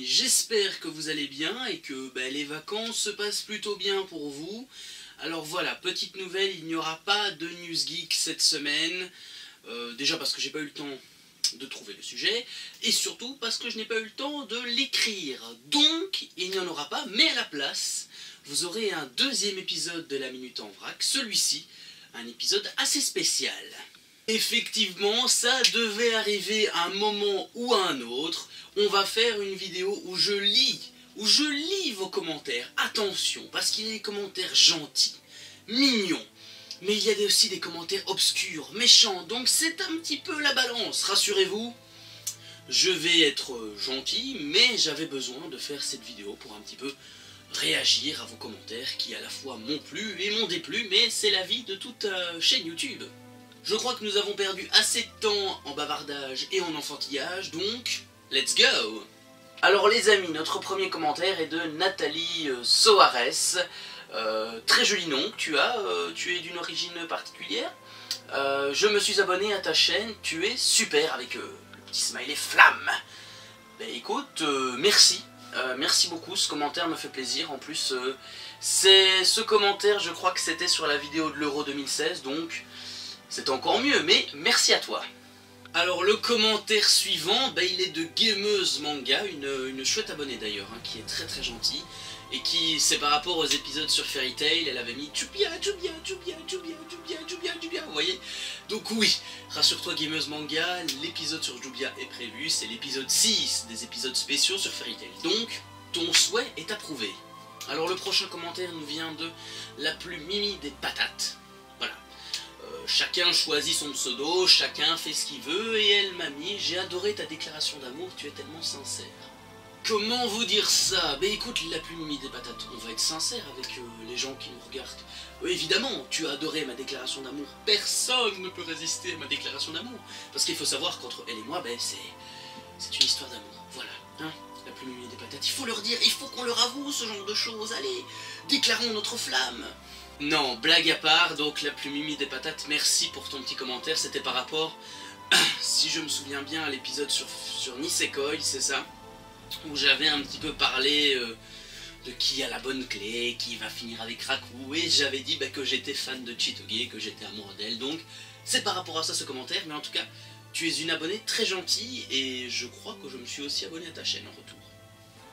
J'espère que vous allez bien et que les vacances se passent plutôt bien pour vous. Alors voilà, petite nouvelle, il n'y aura pas de News Geek cette semaine. Déjà parce que j'ai pas eu le temps de trouver le sujet, et surtout parce que je n'ai pas eu le temps de l'écrire. Donc, il n'y en aura pas, mais à la place, vous aurez un deuxième épisode de la Minute en Vrac, celui-ci, un épisode assez spécial. Effectivement, ça devait arriver à un moment ou à un autre. On va faire une vidéo où je lis vos commentaires. Attention, parce qu'il y a des commentaires gentils, mignons, mais il y a aussi des commentaires obscurs, méchants, donc c'est un petit peu la balance. Rassurez-vous, je vais être gentil, mais j'avais besoin de faire cette vidéo pour un petit peu réagir à vos commentaires qui à la fois m'ont plu et m'ont déplu, mais c'est la vie de toute chaîne YouTube. Je crois que nous avons perdu assez de temps en bavardage et en enfantillage, donc let's go! Alors les amis, notre premier commentaire est de Nathalie Soares. Très joli nom que tu as, tu es d'une origine particulière. Je me suis abonné à ta chaîne, tu es super, avec le petit smiley flamme. Ben écoute, merci. Merci beaucoup, ce commentaire me fait plaisir. En plus, c'est ce commentaire, je crois que c'était sur la vidéo de l'Euro 2016, donc c'est encore mieux, mais merci à toi. Alors le commentaire suivant, il est de Gameuse Manga, une chouette abonnée d'ailleurs, qui est très gentille, et qui, c'est par rapport aux épisodes sur Fairy Tail, elle avait mis Chubia, Chubia, Chubia, Chubia, Chubia, Chubia, Chubia, vous voyez. Donc oui, rassure-toi Gameuse Manga, l'épisode sur Chubia est prévu, c'est l'épisode 6 des épisodes spéciaux sur Fairy Tail. Donc, ton souhait est approuvé. Alors le prochain commentaire nous vient de la plus mimi des patates. Voilà. Chacun choisit son pseudo, chacun fait ce qu'il veut, et elle m'a mis « J'ai adoré ta déclaration d'amour, tu es tellement sincère ». Comment vous dire ça? Écoute, la plus mimi des patates, on va être sincère avec les gens qui nous regardent. Évidemment, tu as adoré ma déclaration d'amour, personne ne peut résister à ma déclaration d'amour. Parce qu'il faut savoir qu'entre elle et moi, c'est une histoire d'amour, voilà. La plus mimi des patates, il faut leur dire, il faut qu'on leur avoue ce genre de choses, allez, déclarons notre flamme. Non, blague à part, donc la plus mimi des patates, merci pour ton petit commentaire, c'était par rapport, si je me souviens bien, à l'épisode sur Nisekoi, c'est ça, où j'avais un petit peu parlé de qui a la bonne clé, qui va finir avec Raku, et j'avais dit que j'étais fan de Chitoge, que j'étais amoureux d'elle, donc c'est par rapport à ça ce commentaire, mais en tout cas, tu es une abonnée très gentille, et je crois que je me suis aussi abonné à ta chaîne en retour.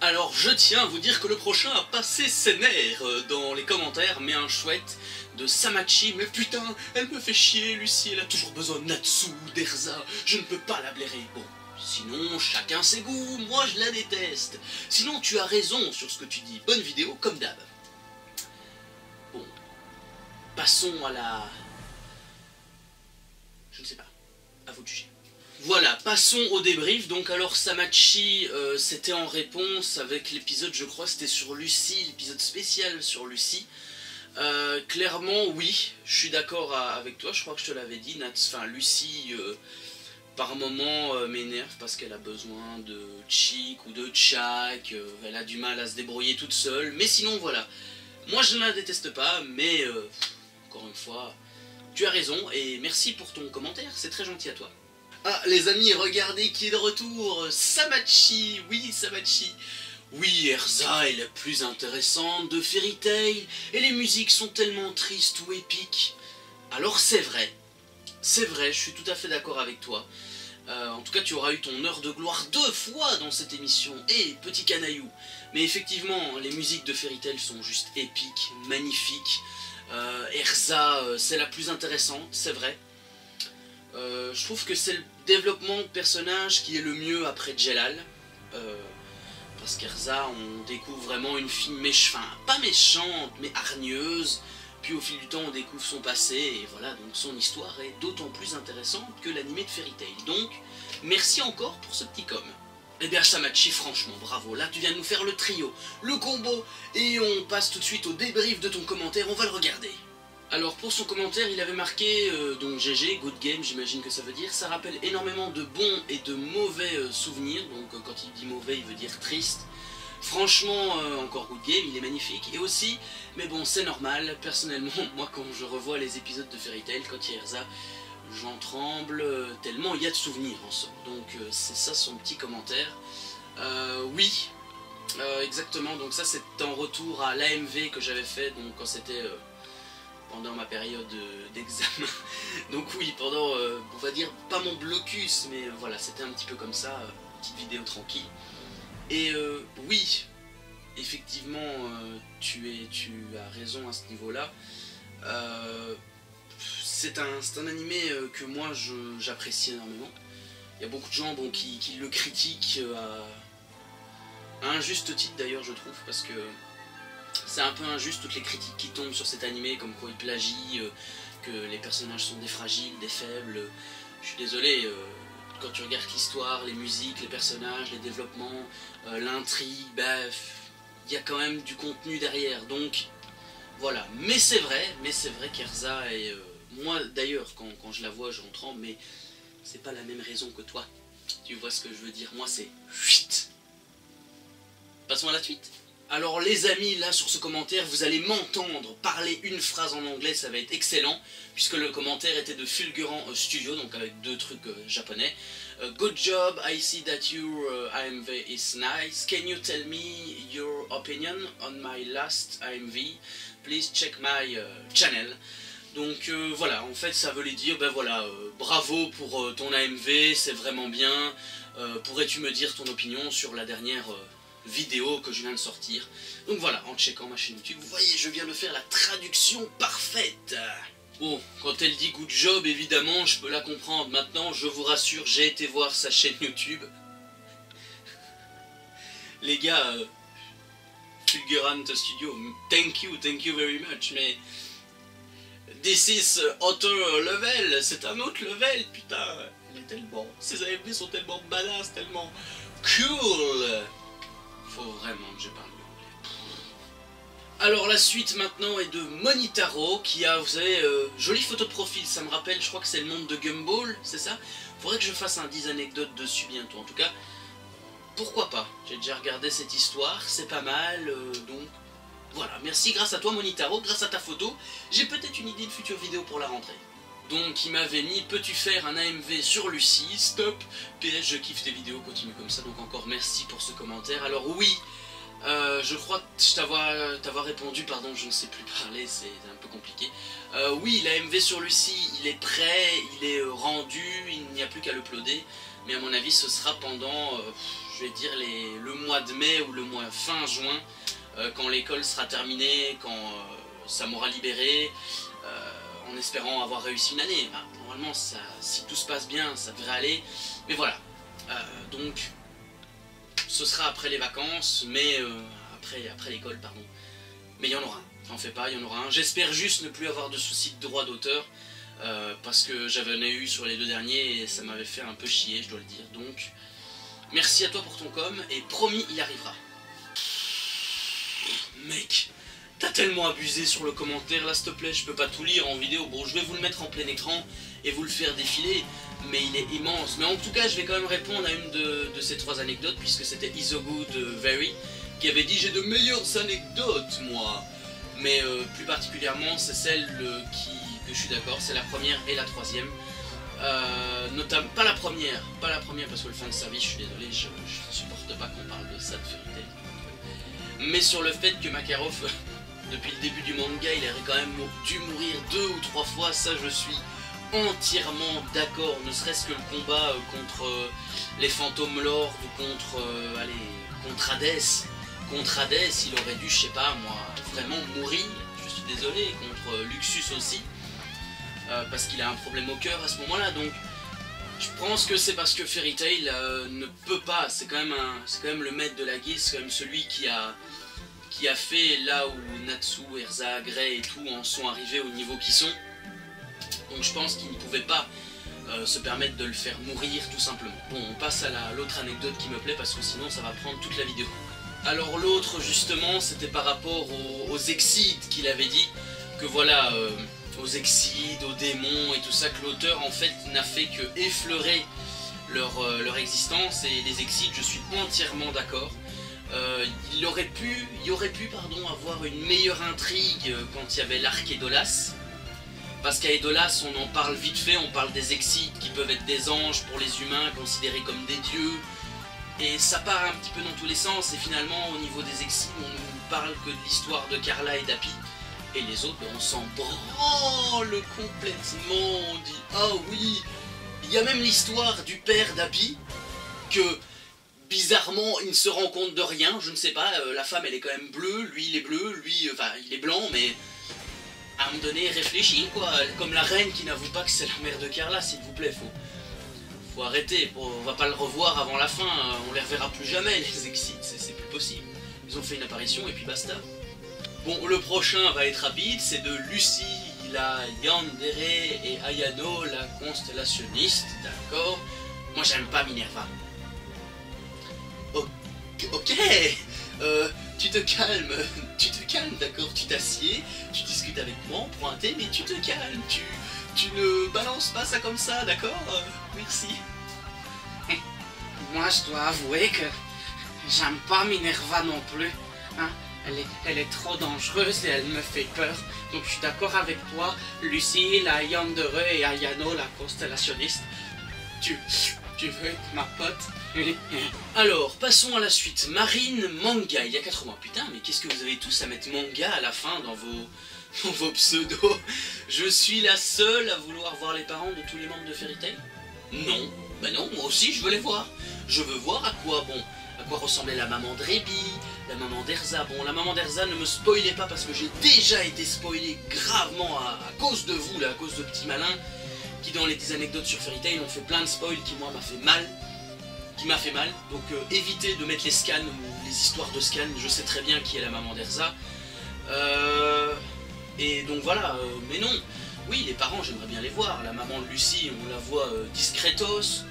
Alors je tiens à vous dire que le prochain a passé ses nerfs dans les commentaires, mais un chouette de Samachi, mais putain, elle me fait chier, Lucie, elle a toujours besoin de Natsu, d'Erza, je ne peux pas la blairer. Bon, sinon, chacun ses goûts, moi je la déteste. Sinon, tu as raison sur ce que tu dis, bonne vidéo, comme d'hab. Bon, passons à la... Je ne sais pas, à vous de juger. Voilà, passons au débrief. Donc alors Samachi, c'était en réponse avec l'épisode, je crois, c'était sur Lucie, l'épisode spécial sur Lucie. Clairement, oui, je suis d'accord avec toi, je crois que je te l'avais dit, Lucie, par moment, m'énerve parce qu'elle a besoin de Chick ou de Chak, elle a du mal à se débrouiller toute seule, mais sinon, voilà. Moi, je ne la déteste pas, mais, encore une fois, tu as raison, et merci pour ton commentaire, c'est très gentil à toi. Ah les amis, regardez qui est de retour, Samachi, oui Samachi. Oui, Erza est la plus intéressante de Fairy Tail, et les musiques sont tellement tristes ou épiques. Alors c'est vrai, je suis tout à fait d'accord avec toi. En tout cas, tu auras eu ton heure de gloire 2 fois dans cette émission, et petit canaillou. Mais effectivement, les musiques de Fairy Tail sont juste épiques, magnifiques. Erza, c'est la plus intéressante, c'est vrai. Je trouve que c'est le développement de personnage qui est le mieux après Jelal, parce qu'Erza, on découvre vraiment une fille pas méchante, mais hargneuse, Puis au fil du temps on découvre son passé et voilà, donc son histoire est d'autant plus intéressante que l'animé de Fairy Tail. Donc merci encore pour ce petit com. Eh bien Samachi, franchement bravo, là tu viens de nous faire le trio, le combo, et on passe tout de suite au débrief de ton commentaire, on va le regarder. Alors pour son commentaire il avait marqué, donc GG, good game j'imagine que ça veut dire, ça rappelle énormément de bons et de mauvais souvenirs, donc quand il dit mauvais il veut dire triste. Franchement, encore good game, il est magnifique, et aussi, mais bon c'est normal, personnellement, moi quand je revois les épisodes de Fairy Tail, quand il y a Erza, j'en tremble tellement il y a de souvenirs en somme. Donc c'est ça son petit commentaire. Oui, exactement, donc ça c'est en retour à l'AMV que j'avais fait, donc quand c'était pendant ma période d'examen. Donc oui, pendant, on va dire, pas mon blocus, mais voilà, c'était un petit peu comme ça, petite vidéo tranquille. Et oui, effectivement, tu as raison à ce niveau-là. C'est un animé que moi j'apprécie énormément. Il y a beaucoup de gens qui le critiquent à un juste titre d'ailleurs je trouve, parce que c'est un peu injuste toutes les critiques qui tombent sur cet animé, comme quoi il plagie, que les personnages sont des fragiles, des faibles. Je suis désolé, quand tu regardes l'histoire, les musiques, les personnages, les développements, l'intrigue, il y a quand même du contenu derrière, donc voilà. Mais c'est vrai qu'Erza est... moi d'ailleurs, quand je la vois, j'en tremble, mais c'est pas la même raison que toi. Tu vois ce que je veux dire? Moi c'est... Passons à la suite. Alors les amis, là sur ce commentaire, vous allez m'entendre parler une phrase en anglais, ça va être excellent, puisque le commentaire était de Fulgurant Studio, donc avec deux trucs japonais. Good job, I see that your AMV is nice. Can you tell me your opinion on my last AMV? Please check my channel. Donc voilà, en fait ça veut dire, ben voilà, bravo pour ton AMV, c'est vraiment bien. Pourrais-tu me dire ton opinion sur la dernière vidéo que je viens de sortir? Donc voilà, en checkant ma chaîne YouTube, vous voyez, je viens de faire la traduction parfaite. Bon, quand elle dit good job, évidemment, je peux la comprendre. Maintenant, je vous rassure, j'ai été voir sa chaîne YouTube. Les gars, Fulgurant Studio, thank you very much, mais... This is author level, c'est un autre level, putain. Elle est tellement... Ces AMV sont tellement badass, tellement cool. Faut vraiment que je parle de l'anglais. Alors la suite maintenant est de Monitaro, qui a, vous savez, jolie photo de profil, ça me rappelle, je crois que c'est le monde de Gumball, c'est ça? Faudrait que je fasse un 10 anecdotes dessus bientôt, en tout cas, pourquoi pas? J'ai déjà regardé cette histoire, c'est pas mal, donc voilà, merci, grâce à toi Monitaro, grâce à ta photo, j'ai peut-être une idée de future vidéo pour la rentrée. Donc il m'avait mis, peux-tu faire un AMV sur Lucie? Stop. PS, je kiffe tes vidéos, continue comme ça, donc encore merci pour ce commentaire. Alors oui, je crois t'avoir répondu, pardon, je ne sais plus parler, c'est un peu compliqué. Oui, l'AMV sur Lucie, il est prêt, il est rendu, il n'y a plus qu'à l'uploader. Mais à mon avis, ce sera pendant, je vais dire, le mois de mai ou le mois fin juin, quand l'école sera terminée, quand ça m'aura libéré. En espérant avoir réussi une année. Bah, normalement, si tout se passe bien, ça devrait aller. Mais voilà. Donc, ce sera après les vacances, mais après l'école, pardon. Mais il y en aura un. T'en fais pas, il y en aura un. J'espère juste ne plus avoir de soucis de droit d'auteur, parce que j'avais eu sur les deux derniers et ça m'avait fait un peu chier, je dois le dire. Donc, merci à toi pour ton com, et promis, il arrivera. Mec, t'as tellement abusé sur le commentaire, là s'il te plaît, je peux pas tout lire en vidéo. Bon, je vais vous le mettre en plein écran et vous le faire défiler, mais il est immense. Mais en tout cas, je vais quand même répondre à une de ces trois anecdotes, puisque c'était Isogood Very qui avait dit « J'ai de meilleures anecdotes, moi !» Mais plus particulièrement, c'est celle que je suis d'accord, c'est la première et la troisième. Notamment, pas la première parce que le fan service, je suis désolé, je ne supporte pas qu'on parle de ça, de Fairy Tail. Mais sur le fait que Makarov... Depuis le début du manga, il aurait quand même dû mourir 2 ou 3 fois, ça je suis entièrement d'accord, ne serait-ce que le combat contre les fantômes lords ou contre Hades. Contre Hades, il aurait dû, je sais pas moi, vraiment mourir, je suis désolé, contre Luxus aussi, parce qu'il a un problème au cœur à ce moment-là, donc je pense que c'est parce que Fairy Tail ne peut pas, c'est quand même le maître de la guilde, c'est quand même celui qui qui a fait là où Natsu, Erza, Grey et tout en sont arrivés au niveau qu'ils sont. Donc je pense qu'ils ne pouvaient pas se permettre de le faire mourir tout simplement. Bon, on passe à l'autre anecdote qui me plaît parce que sinon ça va prendre toute la vidéo. Alors l'autre justement c'était par rapport aux Excides qu'il avait dit que voilà, aux Excides, aux démons et tout ça, que l'auteur en fait n'a fait que effleurer leur existence, et les Excides je suis entièrement d'accord. Il y aurait pu avoir une meilleure intrigue quand il y avait l'arc Edolas. Parce qu'à Edolas, on en parle vite fait, on parle des Excides qui peuvent être des anges pour les humains, considérés comme des dieux. Et ça part un petit peu dans tous les sens, et finalement, au niveau des Excides, on ne parle que de l'histoire de Carla et d'Happy. Et les autres, on s'en branle complètement, on dit « Ah oui !» Il y a même l'histoire du père d'Happy, que bizarrement, il ne se rend compte de rien, je ne sais pas, la femme elle est quand même bleue, lui il est bleu, lui, enfin il est blanc, mais... à un moment donné, réfléchis quoi, comme la reine qui n'avoue pas que c'est la mère de Carla, s'il vous plaît, faut arrêter, on va pas le revoir avant la fin, on les reverra plus jamais les Excides, c'est plus possible. Ils ont fait une apparition et puis basta. Bon, le prochain va être rapide, c'est de Lucie, la Yandere et Ayano, la constellationniste, d'accord. Moi j'aime pas Minerva. Ok, tu te calmes, d'accord, tu t'assieds, tu discutes avec moi, on prend un thé, mais tu te calmes, tu ne balances pas ça comme ça, d'accord, merci. Moi, je dois avouer que j'aime pas Minerva non plus, hein. Elle est trop dangereuse et elle me fait peur, donc je suis d'accord avec toi, Lucie, la Yandere et Ayano, la constellationniste. Tu veux être ma pote? Alors, passons à la suite. Marine Manga, il y a 4 mois. Putain, mais qu'est-ce que vous avez tous à mettre manga à la fin dans vos pseudos? Je suis la seule à vouloir voir les parents de tous les membres de Fairy Tail? Non. Bah non, moi aussi je veux les voir. Je veux voir à quoi ressemblait la maman de Rebi, la maman d'Erza. Bon, la maman d'Erza, ne me spoilez pas parce que j'ai déjà été spoilé gravement à cause de vous, là, à cause de petits malins qui dans les 10 anecdotes sur Fairy Tail ont fait plein de spoils qui moi m'a fait mal. Donc évitez de mettre les scans ou les histoires de scans, je sais très bien qui est la maman d'Erza. Et donc voilà, mais non, oui les parents j'aimerais bien les voir, la maman de Lucie on la voit discretos,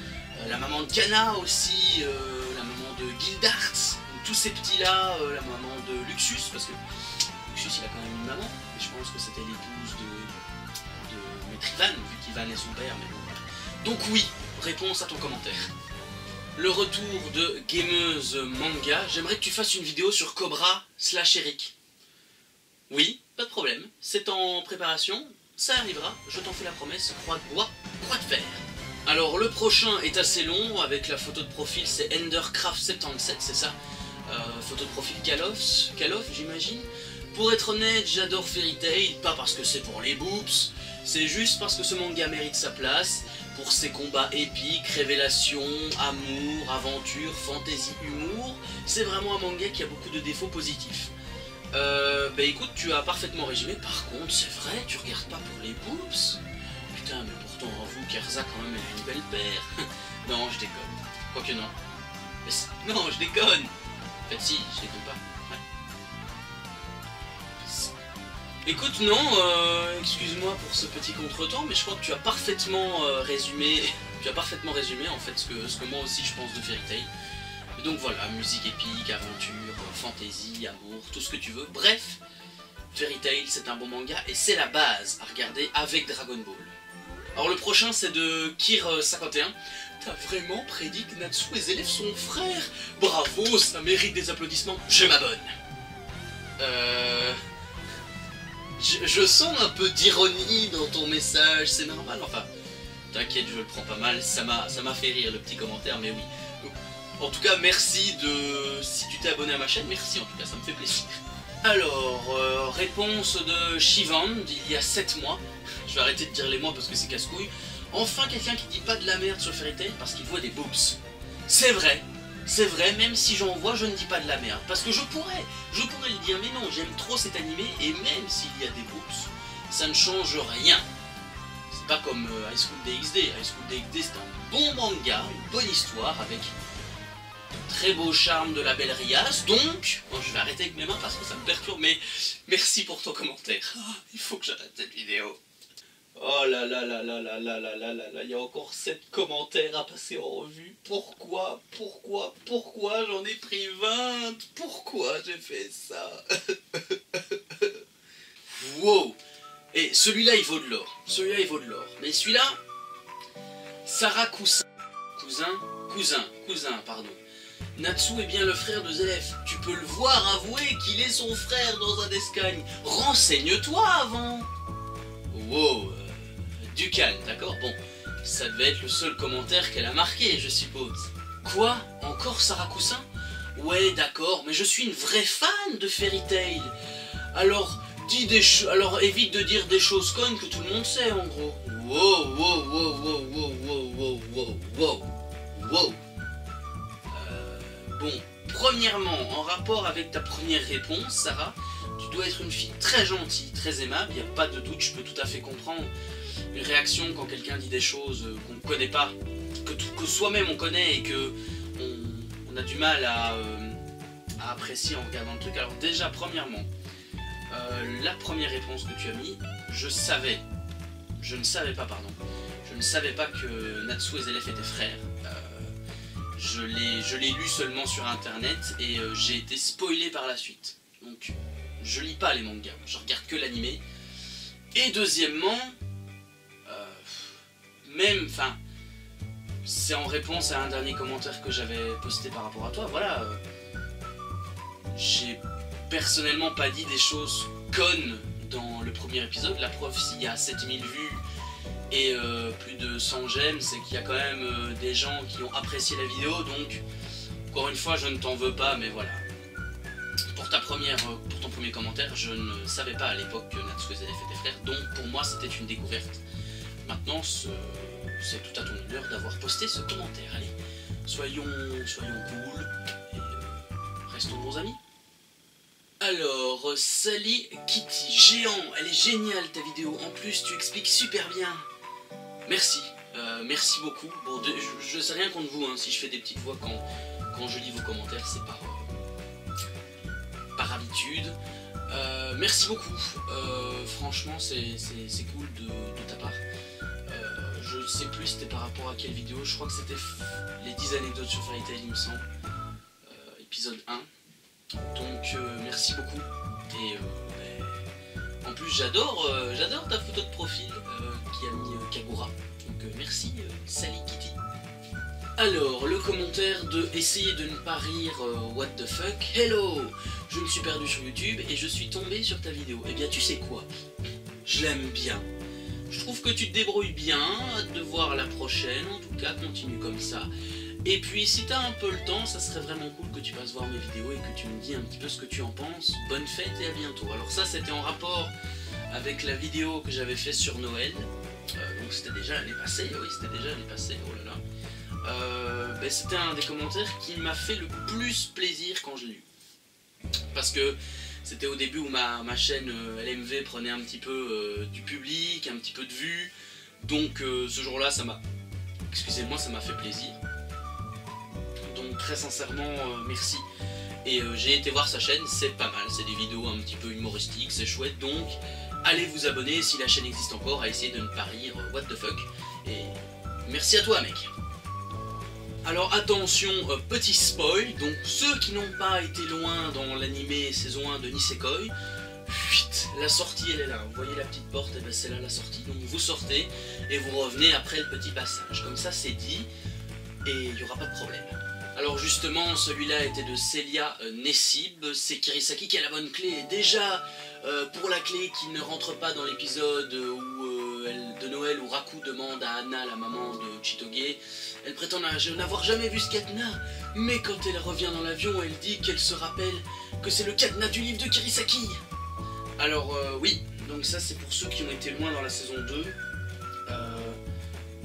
la maman de Kana aussi, la maman de Gildart, tous ces petits là, la maman de Luxus, parce que Luxus il a quand même une maman, et je pense que c'était l'épouse de Maître Ivan, vu qu'Ivan est son père, mais bon voilà. Donc oui, réponse à ton commentaire. Le retour de Gameuse Manga, j'aimerais que tu fasses une vidéo sur Cobra / Eric. Oui, pas de problème, c'est en préparation, ça arrivera, je t'en fais la promesse, croix de bois, croix de fer. Alors le prochain est assez long, avec la photo de profil, c'est Endercraft77, c'est ça, photo de profil Call of j'imagine. Pour être honnête, j'adore Fairy Tail, pas parce que c'est pour les boobs, c'est juste parce que ce manga mérite sa place, pour ses combats épiques, révélations, amour, aventure, fantaisie, humour. C'est vraiment un manga qui a beaucoup de défauts positifs. Bah écoute, tu as parfaitement résumé, par contre, c'est vrai, tu regardes pas pour les boobs. Putain, mais pourtant, avoue qu'Erza, quand même, elle a une belle paire. Non, je déconne. Quoique non. Mais non, je déconne. En fait, si, je déconne pas. Ouais. Écoute, non, excuse-moi pour ce petit contretemps, mais je crois que tu as parfaitement résumé, en fait ce que moi aussi je pense de Fairy Tail. Et donc voilà, musique épique, aventure, fantaisie, amour, tout ce que tu veux. Bref, Fairy Tail c'est un bon manga et c'est la base à regarder avec Dragon Ball. Alors le prochain c'est de Kir51. T'as vraiment prédit que Natsu et Zélef sont frères? Bravo, ça mérite des applaudissements, je m'abonne. Je sens un peu d'ironie dans ton message, c'est normal, enfin, t'inquiète, je le prends pas mal, ça m'a fait rire le petit commentaire, mais oui. En tout cas, merci si tu t'es abonné à ma chaîne, merci en tout cas, ça me fait plaisir. Alors, réponse de Shivand, il y a 7 mois, je vais arrêter de dire les mois parce que c'est casse-couille. Enfin, quelqu'un qui dit pas de la merde sur Fairy Tail parce qu'il voit des boobs. C'est vrai, même si j'en vois, je ne dis pas de la merde. Parce que je pourrais le dire, mais non, j'aime trop cet animé, et même s'il y a des boobs, ça ne change rien. C'est pas comme High School DxD. High School DxD, c'est un bon manga, une bonne histoire, avec très beau charme de la belle Rias. Donc, bon, je vais arrêter avec mes mains parce que ça me perturbe, mais merci pour ton commentaire. Ah, il faut que j'arrête cette vidéo. Oh là là là là là là là là là là, il y a encore 7 commentaires à passer en revue. Pourquoi j'en ai pris 20? Pourquoi j'ai fait ça? Wow. Et celui-là il vaut de l'or. Celui-là il vaut de l'or. Mais celui-là, Sarah Cousin, pardon. Natsu est bien le frère de Zelef. Tu peux le voir avouer qu'il est son frère dans un escagne. Renseigne-toi avant. Wow. Du calme, d'accord? Bon, ça devait être le seul commentaire qu'elle a marqué, je suppose. Quoi? Encore Sarah Cousin? Ouais, d'accord, mais je suis une vraie fan de Fairy Tail. Alors, alors évite de dire des choses connes que tout le monde sait, en gros. Wow. Bon, premièrement, en rapport avec ta première réponse, Sarah, tu dois être une fille très gentille, très aimable, il n'y a pas de doute, je peux tout à fait comprendre une réaction quand quelqu'un dit des choses qu'on ne connaît pas, que soi-même on connaît et que on a du mal à apprécier en regardant le truc. Alors déjà, premièrement, la première réponse que tu as mis, je ne savais pas que Natsu et Zelef étaient frères. Je l'ai lu seulement sur internet et j'ai été spoilé par la suite. Donc je lis pas les mangas, je regarde que l'animé. Et deuxièmement, c'est en réponse à un dernier commentaire que j'avais posté par rapport à toi, voilà. J'ai personnellement pas dit des choses connes dans le premier épisode. La preuve, s'il y a 7000 vues et plus de 100 j'aime, c'est qu'il y a quand même des gens qui ont apprécié la vidéo. Donc, encore une fois, je ne t'en veux pas, mais voilà. Pour ton premier commentaire, je ne savais pas à l'époque que Natsu et Zelef étaient frères, donc pour moi c'était une découverte. Maintenant, c'est tout à ton honneur d'avoir posté ce commentaire. Allez, soyons cool et restons bons amis. Alors, Sally Kitty, géant, elle est géniale ta vidéo, en plus tu expliques super bien. Merci, merci beaucoup. Bon, je sais rien contre vous, hein, si je fais des petites voix quand je lis vos commentaires, c'est par habitude. Merci beaucoup, franchement c'est cool de ta part. Je sais plus c'était par rapport à quelle vidéo, je crois que c'était les 10 anecdotes sur Fairy Tail, il me semble, épisode 1. Donc merci beaucoup. Et en plus j'adore ta photo de profil qui a mis Kagura. Donc merci Sally Kitty. Alors le commentaire de essayer de ne pas rire what the fuck. Hello, je me suis perdu sur YouTube et je suis tombé sur ta vidéo. Eh bien tu sais quoi, je l'aime bien. Je trouve que tu te débrouilles bien, hâte de voir la prochaine, en tout cas continue comme ça. Et puis si t'as un peu le temps, ça serait vraiment cool que tu passes voir mes vidéos et que tu me dis un petit peu ce que tu en penses. Bonne fête et à bientôt. Alors ça c'était en rapport avec la vidéo que j'avais fait sur Noël. Donc c'était déjà l'année passée, oui c'était déjà l'année passée, oh là là. C'était un des commentaires qui m'a fait le plus plaisir quand je l'ai lu. Parce que c'était au début où ma chaîne LMV prenait un petit peu du public, un petit peu de vues. Donc ce jour-là ça m'a fait plaisir. Donc très sincèrement merci. Et j'ai été voir sa chaîne, c'est pas mal, c'est des vidéos un petit peu humoristiques, c'est chouette. Donc allez vous abonner si la chaîne existe encore, à essayer de ne pas rire what the fuck. Et merci à toi mec. Alors attention, petit spoil, donc ceux qui n'ont pas été loin dans l'animé saison 1 de Nisekoi, la sortie elle est là, vous voyez la petite porte, et ben c'est là la sortie, donc vous sortez et vous revenez après le petit passage, comme ça c'est dit et il n'y aura pas de problème. Alors justement celui-là était de Celia Nessib, c'est Kirisaki qui a la bonne clé, et déjà pour la clé qui ne rentre pas dans l'épisode de Noël où Raku demande à Anna, la maman de Chitoge, elle prétend n'avoir jamais vu ce cadenas, mais quand elle revient dans l'avion, elle dit qu'elle se rappelle que c'est le cadenas du livre de Kirisaki. Alors oui, donc ça c'est pour ceux qui ont été loin dans la saison 2,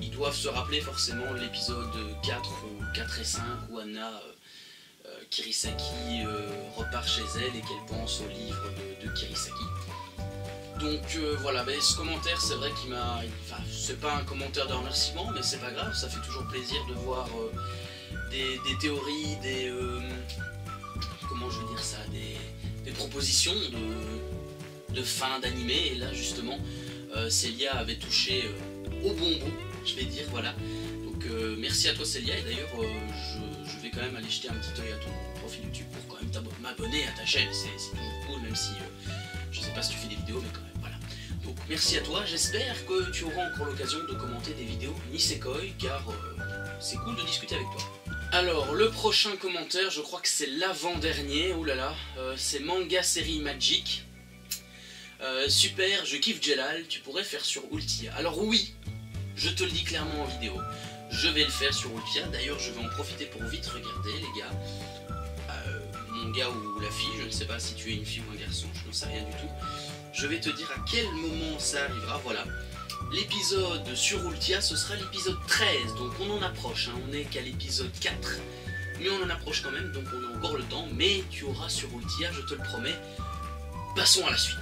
ils doivent se rappeler forcément l'épisode 4 et 5 où Anna, Kirisaki repart chez elle et qu'elle pense au livre de Kirisaki. Donc voilà, ce commentaire c'est vrai qu'il m'a... Enfin, c'est pas un commentaire de remerciement, mais c'est pas grave, ça fait toujours plaisir de voir des théories, comment je veux dire ça, des propositions de fin d'animé. Et là justement, Célia avait touché au bon bout, je vais dire, voilà. Donc merci à toi Célia, et d'ailleurs je vais quand même aller jeter un petit œil à ton profil YouTube pour quand même m'abonner à ta chaîne, c'est toujours cool, même si je sais pas si tu fais des vidéos, mais quand même, voilà. Donc merci à toi, j'espère que tu auras encore l'occasion de commenter des vidéos Nisekoi, car c'est cool de discuter avec toi. Alors, le prochain commentaire, je crois que c'est l'avant-dernier, oulala, c'est Manga Série Magic. Super, je kiffe Jelal, tu pourrais faire sur Ultia. Alors oui, je te le dis clairement en vidéo, je vais le faire sur Ultia. D'ailleurs, je vais en profiter pour vite regarder, les gars. Mon gars ou la fille, je ne sais pas si tu es une fille ou un garçon, je n'en sais rien du tout. Je vais te dire à quel moment ça arrivera, voilà. L'épisode sur Ultia, ce sera l'épisode 13, donc on en approche, hein. On n'est qu'à l'épisode 4, mais on en approche quand même, donc on a encore le temps, mais tu auras sur Ultia, je te le promets. Passons à la suite.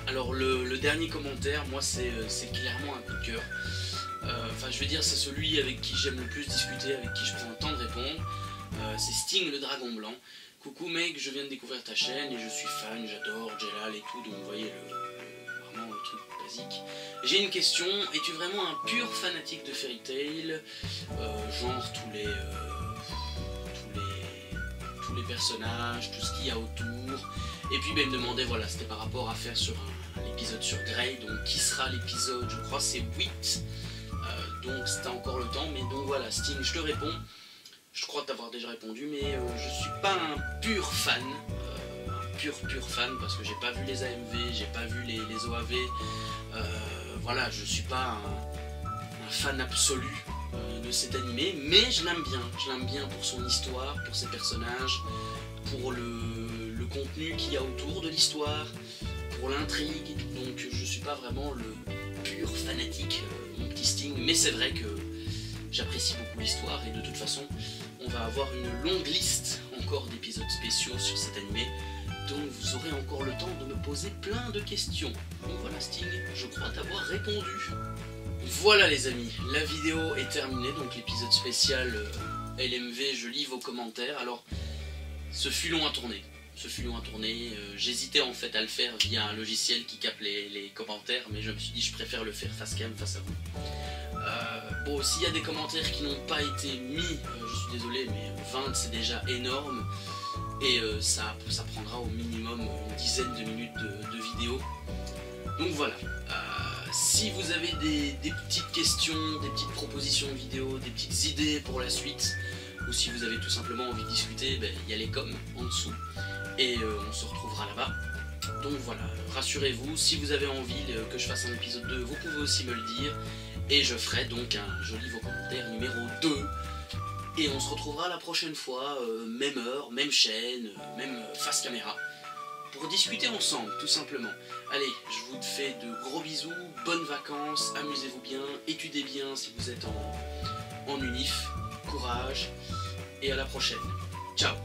Alors le dernier commentaire, moi c'est clairement un coup de cœur. Enfin je veux dire, c'est celui avec qui j'aime le plus discuter, avec qui je prends le temps de répondre. C'est Sting le Dragon Blanc. Coucou mec, je viens de découvrir ta chaîne et je suis fan, j'adore Jelal et tout, donc vous voyez vraiment le truc basique. J'ai une question, es-tu vraiment un pur fanatique de Fairy Tail, genre tous les personnages, tout ce qu'il y a autour? Et puis ben, il me demandait, voilà, c'était par rapport à faire sur un épisode sur Grey, donc qui sera l'épisode, je crois c'est 8, donc c'était encore le temps, mais donc voilà, Sting, je te réponds. Je crois t'avoir déjà répondu, mais je suis pas un pur fan, un pur fan, parce que j'ai pas vu les AMV, j'ai pas vu les OAV, voilà, je suis pas un fan absolu de cet animé, mais je l'aime bien pour son histoire, pour ses personnages, pour le contenu qu'il y a autour de l'histoire, pour l'intrigue, donc je suis pas vraiment le pur fanatique, mon petit Sting, mais c'est vrai que j'apprécie beaucoup l'histoire, et de toute façon, on va avoir une longue liste encore d'épisodes spéciaux sur cet animé, donc vous aurez encore le temps de me poser plein de questions. Donc voilà Sting, je crois t'avoir répondu. Voilà les amis, la vidéo est terminée, donc l'épisode spécial LMV, je lis vos commentaires. Alors, ce fut long à tourner, j'hésitais en fait à le faire via un logiciel qui capte les commentaires, mais je me suis dit je préfère le faire face cam, face à vous. Bon, s'il y a des commentaires qui n'ont pas été mis, je suis désolé, mais 20 c'est déjà énorme, et ça prendra au minimum une dizaine de minutes de vidéo. Donc voilà, si vous avez des petites questions, des petites propositions de vidéos, des petites idées pour la suite, ou si vous avez tout simplement envie de discuter, ben, il y a les coms en dessous, et on se retrouvera là-bas. Donc voilà, rassurez-vous, si vous avez envie que je fasse un épisode 2, vous pouvez aussi me le dire, et je ferai donc un joli vos commentaires numéro 2, et on se retrouvera la prochaine fois, même heure, même chaîne, même face caméra, pour discuter ensemble, tout simplement. Allez, je vous fais de gros bisous, bonnes vacances, amusez-vous bien, étudiez bien si vous êtes en unif, courage, et à la prochaine. Ciao.